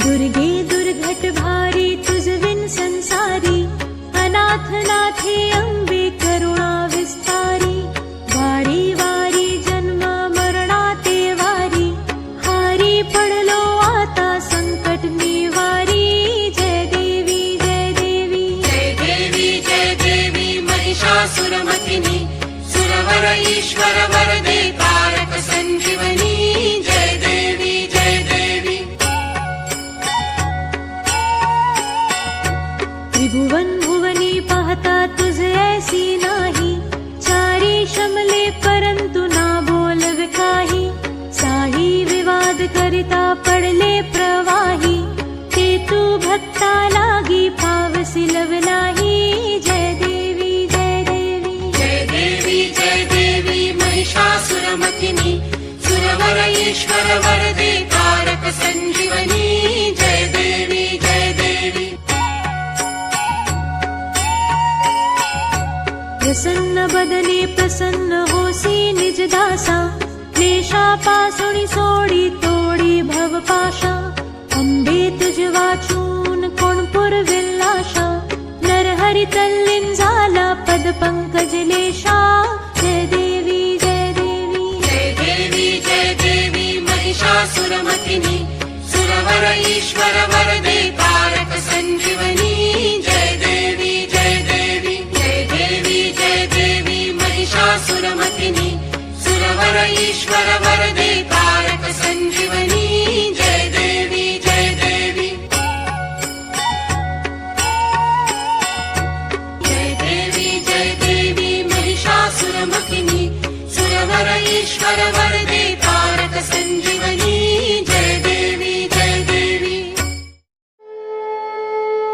दुर्गे दुर्घट भारी तुझ विन संसारी, अनाथ नाथे अंबे करुणा विस्तारी। वारी वारी जन्म मरणाते वारी, हारी पडलो आता संकट निवारी। जय देवी जय देवी जय देवी जय देवी महिषासुरमर्दिनी, सुरवर ईश्वर वरदे तारक संजीवनी। जय देवी जय देवी। त्रिभुवन भुवनी पाहता तुझ ऐसी नाही, चारी शमले परंतु ना बोलवे काही। साही विवाद करिता पडले प्रवाही, ते तू भक्ता लागी पावसी लवलाही। जय देवी जय देवी जय देवी जय देवी महिषासुरमर्दिनी, सुरवर ईश्वर वरदे तारक संजीवनी। जय देवी जय देवी। प्रसन्न बदने प्रसन्न होसी निज दासा, क्लेशापासुणी सोडी तोडी भव पाशा। अंबे तुझ वाचून कोण पुरविल्लाशा, नरहरी तल्लीन झाला पद पंकज लेशा। जय देवी जय देवी जय देवी जय देवी महिषासुरमर्दिनी, सुरवर ईश्वर वरदे तारक संजीवनी। जय देवी जय देवी। जय देवी जय देवी महिषासुरमर्दिनी, सुरवर ईश्वर वरदे तारक संजीवनी।